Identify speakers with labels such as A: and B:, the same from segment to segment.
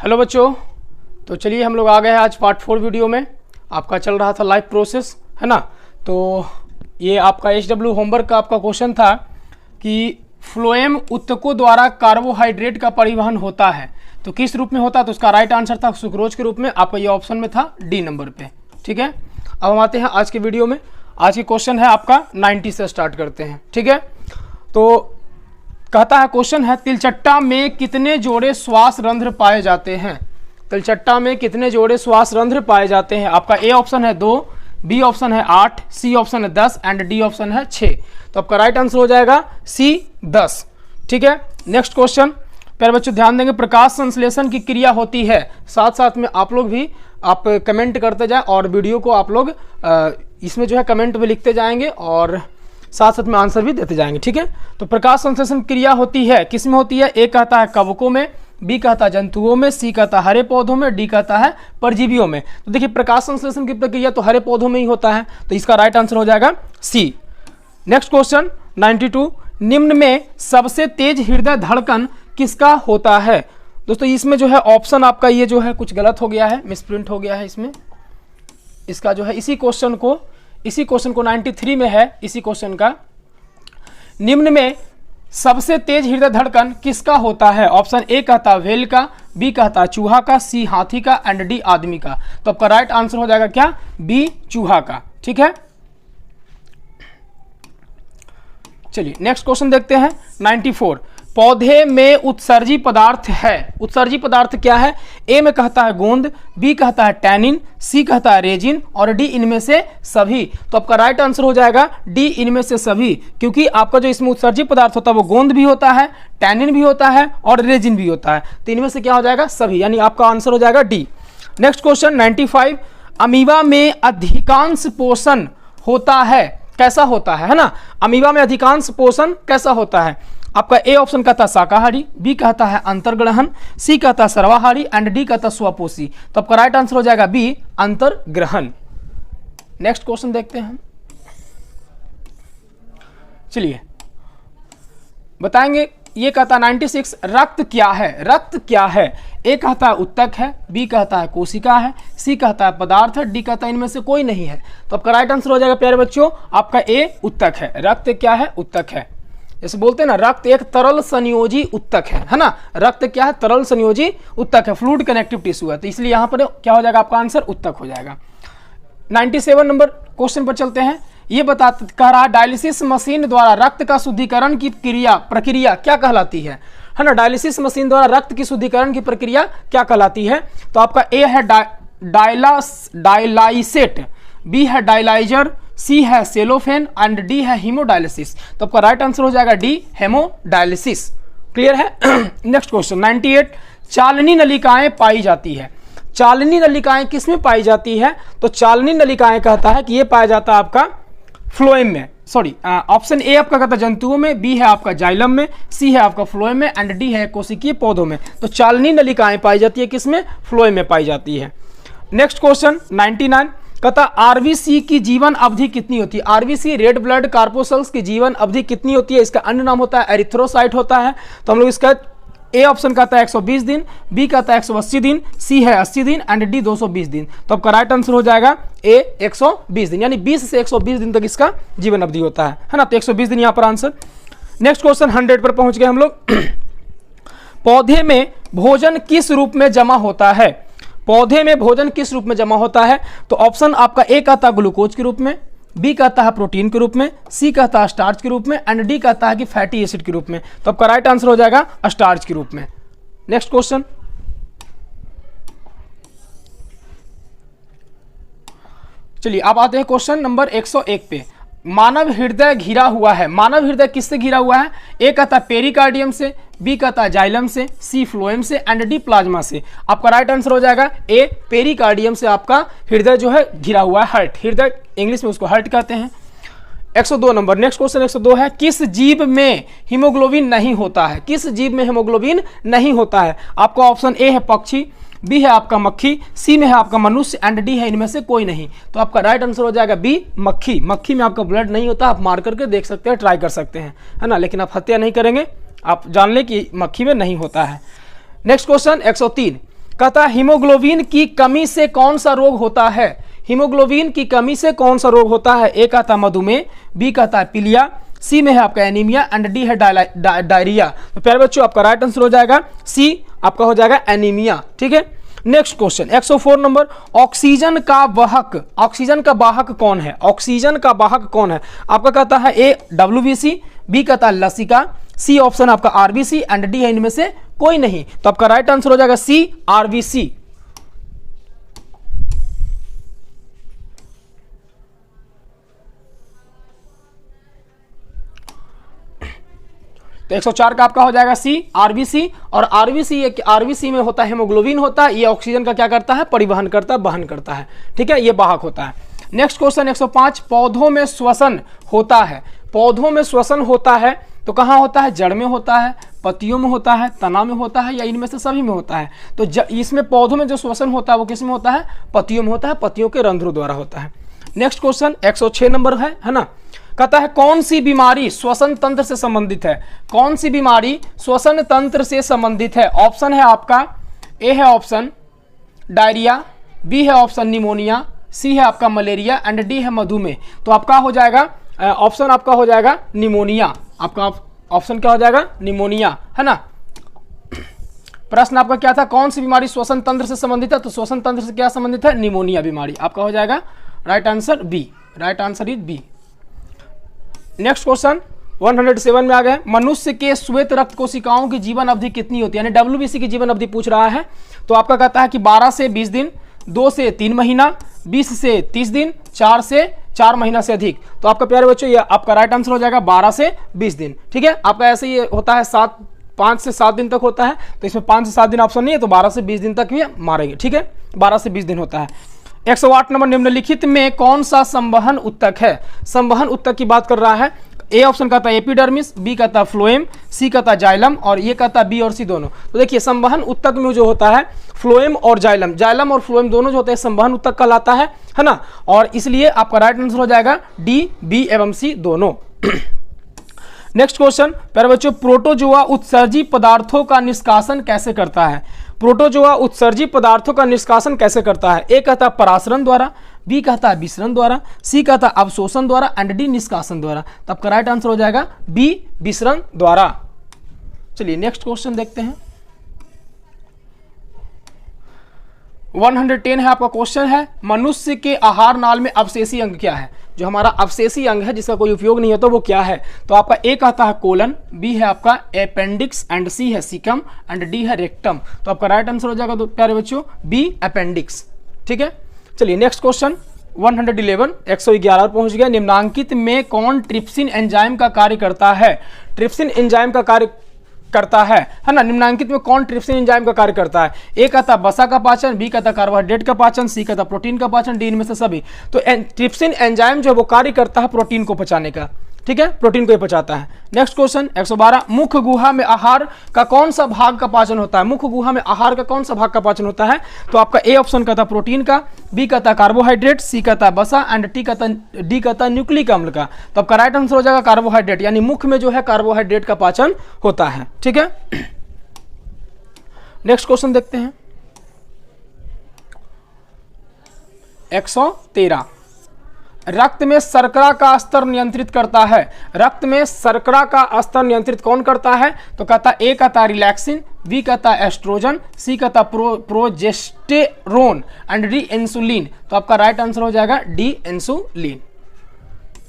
A: Hello बच्चों, तो चलिए हम लोग आ गए हैं आज पार्ट 4 वीडियो में। आपका चल रहा था लाइफ प्रोसेस, है ना। तो ये आपका HW होमवर्क का आपका क्वेश्चन था कि फ्लोएम उत्तकों द्वारा कार्बोहाइड्रेट का परिवहन होता है तो किस रूप में होता है, तो उसका राइट आंसर था सुक्रोज के रूप में। आपका ये ऑप्शन में था डी नंबर पे। ठीक है, अब हम आते हैं आज के वीडियो में। आज की क्वेश्चन है आपका 90 से स्टार्ट करते हैं। ठीक है, तो कहता है क्वेश्चन है तिलचट्टा में कितने जोड़े श्वास रंध्र पाए जाते हैं। तिलचट्टा में कितने जोड़े श्वास रंध्र पाए जाते हैं। आपका ए ऑप्शन है 2, बी ऑप्शन है 8, सी ऑप्शन है 10 एंड डी ऑप्शन है 6। तो आपका राइट आंसर हो जाएगा सी 10। ठीक है, नेक्स्ट क्वेश्चन। प्यारे बच्चों ध्यान देंगे, प्रकाश संश्लेषण की क्रिया होती है, साथ साथ में आप लोग भी आप कमेंट करते जाए और वीडियो को आप लोग इसमें जो है कमेंट में लिखते जाएंगे और साथ साथ में आंसर भी देते जाएंगे। ठीक है, तो प्रकाश संश्लेषण क्रिया होती है किस में होती है। ए कहता है कवकों में, बी कहता है जंतुओं में, सी कहता है हरे पौधों में, डी कहता है परजीवियों में। तो देखिए प्रकाश संश्लेषण की प्रक्रिया तो हरे पौधों में ही होता है, तो इसका राइट आंसर हो जाएगा सी। नेक्स्ट क्वेश्चन 92, निम्न में सबसे तेज हृदय धड़कन किसका होता है। दोस्तों इसमें जो है ऑप्शन आपका ये जो है कुछ गलत हो गया है, मिसप्रिंट हो गया है इसमें। इसका जो है इसी क्वेश्चन को 93 में है, इसी क्वेश्चन का निम्न में सबसे तेज हृदय धड़कन किसका होता है। ऑप्शन ए कहता है व्हेल का, बी कहता है चूहा का, सी हाथी का एंड डी आदमी का। तो आपका राइट आंसर हो जाएगा क्या, बी चूहा का। ठीक है, चलिए नेक्स्ट क्वेश्चन देखते हैं 94, पौधे में उत्सर्जी पदार्थ है। उत्सर्जी पदार्थ क्या है। ए में कहता है गोंद, बी कहता है टैनिन, सी कहता है रेजिन और डी इनमें से सभी। तो आपका राइट आंसर हो जाएगा डी इनमें से सभी, क्योंकि आपका जो इसमें उत्सर्जी पदार्थ होता है वो गोंद भी होता है, टैनिन भी होता है और रेजिन भी होता है। तो इनमें से क्या हो जाएगा, सभी, यानी आपका आंसर हो जाएगा डी। नेक्स्ट क्वेश्चन 95, अमीबा में अधिकांश पोषण होता है, कैसा होता है ना। अमीबा में अधिकांश पोषण कैसा होता है। आपका ए ऑप्शन कहता है शाकाहारी, बी कहता है अंतर्ग्रहण, सी कहता है सर्वाहारी एंड डी कहता है स्वपोषी। तो आपका राइट आंसर हो जाएगा बी अंतर्ग्रहण। नेक्स्ट क्वेश्चन देखते हैं, चलिए बताएंगे। ये कहता है 96, रक्त क्या है। रक्त क्या है। ए कहता है उत्तक है, बी कहता है कोशिका है, सी कहता है पदार्थ है, डी कहता है इनमें से कोई नहीं है। तो आपका राइट आंसर हो जाएगा प्यारे बच्चों आपका ए उत्तक है। रक्त क्या है, उत्तक है। जैसे बोलते हैं ना, रक्त एक तरल संयोजी उत्तक है ना। रक्त क्या है, तरल संयोजी उत्तक है, फ्लूइड कनेक्टिव टिश्यू है। तो इसलिए यहां पर क्या हो जाएगा, आपका आंसर उत्तक हो जाएगा। 97 नंबर क्वेश्चन पर चलते हैं। ये कह रहा डायलिसिस मशीन द्वारा रक्त का शुद्धिकरण की प्रक्रिया क्या कहलाती है ना। डायलिसिस मशीन द्वारा रक्त की शुद्धिकरण की प्रक्रिया क्या कहलाती है। तो आपका ए है डायलाइसेट, बी है डायलाइजर, सी है सेलोफेन एंड डी है हीमोडायलिसिस। तो आपका राइट आंसर हो जाएगा डी हेमोडायलिसिस। क्लियर है। नेक्स्ट क्वेश्चन 98, चालनी नलिकाएं पाई जाती है। चालनी नलिकाएं किस में पाई जाती है। तो चालनी नलिकाएं कहता है कि ये पाया जाता है आपका फ्लोएम में, सॉरी ऑप्शन ए आपका कहता है जंतुओं में, बी है आपका जाइलम में, सी है आपका फ्लोएम में एंड डी है कोशिकीय पौधों में। तो चालनी नलिकाएं पाई जाती है किसमें, फ्लोएम में पाई जाती है। नेक्स्ट क्वेश्चन 99, कहता आरबीसी की जीवन अवधि कितनी होती है। आरबीसी रेड ब्लड कार्पोसेल्स की जीवन अवधि कितनी होती है। इसका अन्य नाम होता है एरिथ्रोसाइट होता है। तो हम लोग इसका ए ऑप्शन कहता है 120 दिन, बी कहता है 180 दिन, सी है 80 दिन एंड डी 220 दिन। तो आपका राइट आंसर हो जाएगा ए 120 दिन, यानी 20 से 120 दिन तक इसका जीवन अवधि होता है ना। तो 120 दिन यहाँ पर आंसर। नेक्स्ट क्वेश्चन 100 पर पहुंच गए हम लोग। पौधे में भोजन किस रूप में जमा होता है। पौधे में भोजन किस रूप में जमा होता है। तो ऑप्शन आपका ए कहता है ग्लूकोज के रूप में, बी कहता है प्रोटीन के रूप में, सी कहता है स्टार्च के रूप में एंड डी कहता है कि फैटी एसिड के रूप में। तो आपका राइट आंसर हो जाएगा स्टार्च के रूप में। नेक्स्ट क्वेश्चन, चलिए आप आते हैं क्वेश्चन नंबर 101 पे। मानव हृदय घिरा हुआ है। मानव हृदय किससे घिरा हुआ है। ए कहता है पेरिकार्डियम से, बी कहता है जाइलम से, सी फ्लोएम से एंड डी प्लाज्मा से। आपका राइट आंसर हो जाएगा ए पेरिकार्डियम से आपका हृदय जो है घिरा हुआ है। हार्ट, हृदय इंग्लिश में उसको हार्ट कहते हैं। 102 नंबर, नेक्स्ट क्वेश्चन 102 है, किस जीव में हीमोग्लोबिन नहीं होता है। किस जीव में हीमोग्लोबिन नहीं होता है। आपका ऑप्शन ए है पक्षी, बी है आपका मक्खी, सी में है आपका मनुष्य एंड डी है इनमें से कोई नहीं। तो आपका राइट आंसर हो जाएगा बी मक्खी। मक्खी में आपका ब्लड नहीं होता, आप मार करके देख सकते हैं, ट्राई कर सकते हैं, है ना, लेकिन आप हत्या नहीं करेंगे, आप जान लें कि मक्खी में नहीं होता है। नेक्स्ट क्वेश्चन 103, कहता है हीमोग्लोबिन की कमी से कौन सा रोग होता है, हीमोग्लोबिन की कमी से कौन सा रोग होता है। ए कहता है मधुमेह, बी कहता है पीलिया, सी में है आपका एनीमिया एंड डी है डायरिया। तो प्यारे बच्चों आपका राइट आंसर हो जाएगा सी, आपका हो जाएगा एनीमिया। ठीक है, नेक्स्ट क्वेश्चन 104 नंबर, ऑक्सीजन का वाहक, ऑक्सीजन का वाहक कौन है, ऑक्सीजन का वाहक कौन है। आपका कहता है ए डब्ल्यूबीसी, बी कहता है लसिका, सी ऑप्शन आपका आरबीसी एंड डी है इनमें से कोई नहीं। तो आपका राइट आंसर हो जाएगा सी आरबीसी। तो 104 का आपका हो जाएगा सी आरबीसी, और आरबीसी में होता है हेमोग्लोबिन होता है, ये ऑक्सीजन का क्या करता है, परिवहन करता है, वहन करता है। ठीक है, ये वाहक होता है। नेक्स्ट क्वेश्चन 105, पौधों में श्वसन होता है, पौधों में श्वसन होता है तो कहाँ होता है, जड़ में होता है, पत्तियों में होता है, तना में होता है, या इनमें से सभी में होता है। तो इसमें पौधों में जो श्वसन होता है वो किस में होता है, पत्तियों में होता है, पत्तियों के रंध्रों द्वारा होता है। नेक्स्ट क्वेश्चन 106 नंबर है ना, कहता है कौन सी बीमारी श्वसन तंत्र से संबंधित है, कौन सी बीमारी श्वसन तंत्र से संबंधित है। ऑप्शन है आपका ए है ऑप्शन डायरिया, बी है ऑप्शन निमोनिया, सी है आपका मलेरिया एंड डी है मधुमेह। तो आपका हो जाएगा ऑप्शन आपका हो जाएगा निमोनिया, आपका ऑप्शन क्या हो जाएगा, निमोनिया, है ना। प्रश्न आपका क्या था, कौन सी बीमारी श्वसन तंत्र से संबंधित है, तो श्वसन तंत्र से क्या संबंधित है, निमोनिया बीमारी। आपका हो जाएगा right answer B, right answer is B. Next question 107 में आ गए, मनुष्य के श्वेत रक्त कोशिकाओं की जीवन अवधि कितनी होती है, यानी डब्ल्यूबीसी की जीवन अवधि पूछ रहा है। तो आपका कहता है कि 12 से 20 दिन, 2 से 3 महीना, 20 से 30 दिन, 4 से 4 महीना से अधिक। तो आपका प्यारे बच्चों ये आपका राइट आंसर हो जाएगा 12 से 20 दिन। ठीक है, आपका ऐसे ही होता है 5 से 7 दिन तक होता है, तो इसमें 5 से 7 दिन ऑप्शन नहीं है, तो 12 से 20 दिन तक भी मारेंगे। ठीक है, 12 से 20 दिन होता है। 108 नंबर, निम्नलिखित में कौन सा संवहन उत्तक है, संवहन उत्तक की बात कर रहा है। ए ऑप्शन कहता है एपिडर्मिस, बी कहता है फ्लोएम, सी कहता है जाइलम और ये कहता है बी और सी दोनों। तो देखिए संवहन उत्तक में जो होता है फ्लोएम और जाइलम, जाइलम और फ्लोएम दोनों जो होते हैं संवहन उत्तक कहलाता है ना, और इसलिए आपका राइट आंसर हो जाएगा डी, बी एवं सी दोनों। नेक्स्ट क्वेश्चन प्यारे बच्चों, प्रोटोजोआ उत्सर्जी पदार्थों का निष्कासन कैसे करता है, प्रोटोजोआ उत्सर्जी पदार्थों का निष्कासन कैसे करता है। ए कहता है परासरण द्वारा, बी कहता है विसरण द्वारा, सी कहता है अवशोषण द्वारा एंड डी निष्कासन द्वारा। तब का राइट आंसर हो जाएगा बी, विसरण द्वारा। चलिए नेक्स्ट क्वेश्चन देखते हैं। 110 है आपका क्वेश्चन है, मनुष्य के आहार नाल में अवशेषी अंग क्या है, जो हमारा अवशेषी अंग है जिसका कोई उपयोग नहीं होता वो क्या है। तो आपका ए कहता है कोलन, बी है आपका अपेंडिक्स एंड सी है सीकम एंड डी है रेक्टम। तो आपका राइट आंसर हो जाएगा तो प्यारे बच्चों बी अपेंडिक्स। ठीक है, चलिए नेक्स्ट क्वेश्चन 111 111 पर पहुंच गया, निम्नांकित में कौन ट्रिप्सिन एंजाइम का कार्य करता है, ट्रिप्सिन एंजाइम का कार्य करता है ना, निम्नांकित में कौन ट्रिप्सिन एंजाइम का कार्य करता है। ए कहता वसा का पाचन, बी कहता कार्बोहाइड्रेट का पाचन, सी कहता प्रोटीन का पाचन, डी इनमें से सभी। तो ट्रिप्सिन एंजाइम जो है वो कार्य करता है प्रोटीन को पचाने का। ठीक है, प्रोटीन को ये पचाता है। नेक्स्ट क्वेश्चन 112, मुख गुहा में आहार का कौन सा भाग का पाचन होता है, मुख गुहा में आहार का कौन सा भाग का पाचन होता है। तो आपका ए ऑप्शन कहता प्रोटीन का, बी कहता कार्बोहाइड्रेट, सी कहता वसा एंड डी कहता न्यूक्लिक अम्ल का। तो आपका राइट आंसर हो जाएगा कार्बोहाइड्रेट, यानी मुख में जो है कार्बोहाइड्रेट का पाचन होता है। ठीक है, नेक्स्ट क्वेश्चन देखते हैं 113, रक्त में शर्करा का स्तर नियंत्रित करता है, रक्त में शर्करा का स्तर नियंत्रित कौन करता है। तो कहता ए कहता रिलैक्सिन, बी कहता एस्ट्रोजन, सी कहता प्रोजेस्टेरोन एंड डी इंसुलिन। तो आपका राइट आंसर हो जाएगा डी इंसुलिन।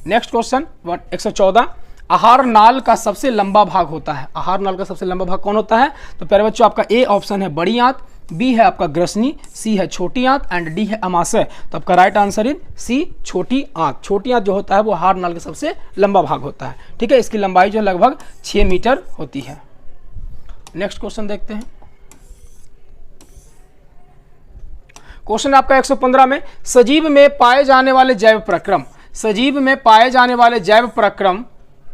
A: नेक्स्ट क्वेश्चन 114, आहार नाल का सबसे लंबा भाग होता है, आहार नाल का सबसे लंबा भाग कौन होता है। तो प्यारे बच्चों आपका ए ऑप्शन है बड़ी आंत, बी है आपका ग्रसनी, सी है छोटी आंत एंड डी है अमाशय। तो आपका राइट आंसर इज सी छोटी आंत। छोटी आंत जो होता है वो आहार नाल का सबसे लंबा भाग होता है। ठीक है, इसकी लंबाई जो है लगभग 6 मीटर होती है। नेक्स्ट क्वेश्चन देखते हैं, क्वेश्चन आपका 115 में, सजीव में पाए जाने वाले जैव प्रक्रम, सजीव में पाए जाने वाले जैव प्रक्रम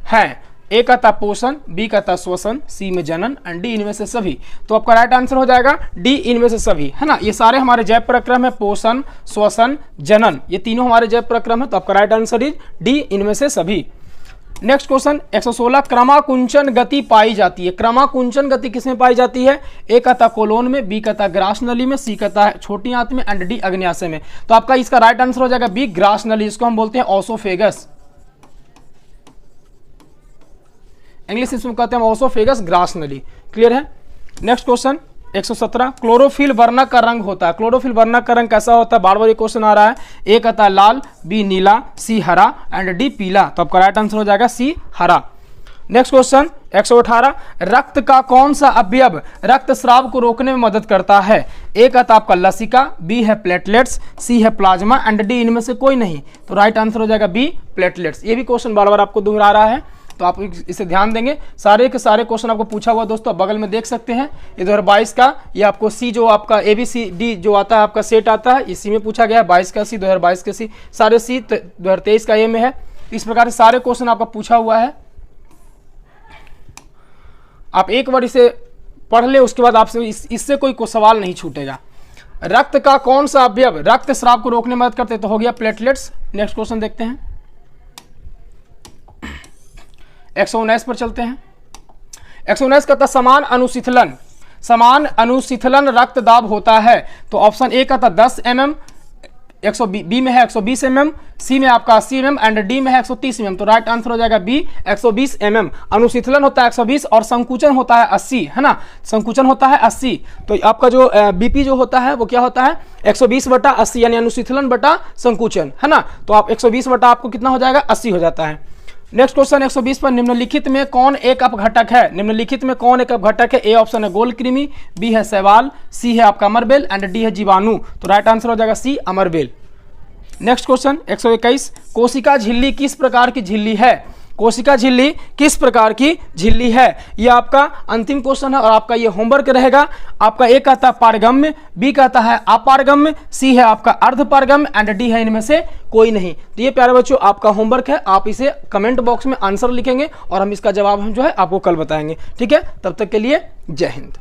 A: हैं। ए कहता पोषण, बी कहता श्वसन, सी में जनन एंड डी इनमें से सभी। तो आपका राइट आंसर हो जाएगा डी इनमें से सभी, है ना। ये सारे हमारे जैव प्रक्रम है, पोषण, श्वसन, जनन, ये तीनों हमारे जैव प्रक्रम है। तो आपका राइट आंसर इज डी इनमें से सभी। नेक्स्ट क्वेश्चन 116, क्रमाकुंचन गति पाई जाती है। क्रमाकुंचन गति किसमें पाई जाती है? ए कहता कोलोन में, बी कहता ग्रास नली में, सी कहता है छोटी आंत में एंड डी अग्न्याशय में। तो आपका इसका राइट आंसर हो जाएगा बी, ग्रास नली। इसको हम बोलते हैं ओसोफेगस, इंग्लिश इसमें कहते हैं ओसोफेगस ग्रास नली। क्लियर है? नेक्स्ट क्वेश्चन 117, क्लोरोफिल वर्णक का रंग होता है। क्लोरोफिल वर्णक का रंग कैसा होता है? बार बार ये क्वेश्चन आ रहा है। ए कहता है लाल, बी नीला, सी हरा एंड डी पीला। तो आपका राइट आंसर हो जाएगा सी, हरा। नेक्स्ट क्वेश्चन 118, रक्त का कौन सा अवयव रक्त स्राव को रोकने में मदद करता है? ए कहता आपका लसिका, बी है प्लेटलेट्स, सी है प्लाज्मा एंड डी इनमें से कोई नहीं। तो राइट आंसर हो जाएगा बी, प्लेटलेट्स। ये भी क्वेश्चन बार बार आपको दोहरा रहा है, तो आप इसे ध्यान देंगे। सारे के सारे क्वेश्चन आपको पूछा हुआ दोस्तों बगल में देख सकते हैं। ये 2022 का, ये आपको सी जो आपका ABCD जो आता है आपका सेट आता है, इसी में पूछा गया है। 22 का सी, 2022 का सी, सारे सी 2023 का ए में है। इस प्रकार से सारे क्वेश्चन आपका पूछा हुआ है। आप एक बार इसे पढ़ ले, उसके बाद आपसे इससे कोई सवाल नहीं छूटेगा। रक्त का कौन सा अवयव रक्त स्राव को रोकने में मदद करते? तो हो गया प्लेटलेट्स। नेक्स्ट क्वेश्चन देखते हैं, 119 पर चलते हैं। 119 का था समान अनुशीतलन, समान अनुशीतलन रक्तदाब होता है। तो ऑप्शन ए का था 10 mm, बी में है 120 mm, सी में आपका 80 mm एंड डी में है 130 mm। तो राइट आंसर हो जाएगा बी, 120 mm। अनुशीतलन होता है 120 और संकुचन होता है 80, है ना? संकुचन होता है 80। तो आपका जो बीपी जो होता है वो क्या होता है? 120/80, यानी अनुशीतलन बटा संकुचन, है ना? तो आप 120 बटा आपको कितना हो जाएगा? 80 हो जाता है। नेक्स्ट क्वेश्चन 120 पर, निम्नलिखित में कौन एक अपघटक है? निम्नलिखित में कौन एक अपघटक है? ए ऑप्शन है गोल कृमि, बी है शैवाल, सी है आपका अमरबेल एंड डी है जीवाणु। तो राइट आंसर हो जाएगा सी, अमरबेल। नेक्स्ट क्वेश्चन 121, कोशिका झिल्ली किस प्रकार की झिल्ली है? कोशिका झिल्ली किस प्रकार की झिल्ली है? ये आपका अंतिम क्वेश्चन है और आपका ये होमवर्क रहेगा। आपका ए कहता है पारगम्य, बी कहता है अपारगम्य, सी है आपका अर्धपारगम्य एंड डी है इनमें से कोई नहीं। तो ये प्यारे बच्चों आपका होमवर्क है। आप इसे कमेंट बॉक्स में आंसर लिखेंगे और हम इसका जवाब हम जो है आपको कल बताएंगे। ठीक है, तब तक के लिए जय हिंद।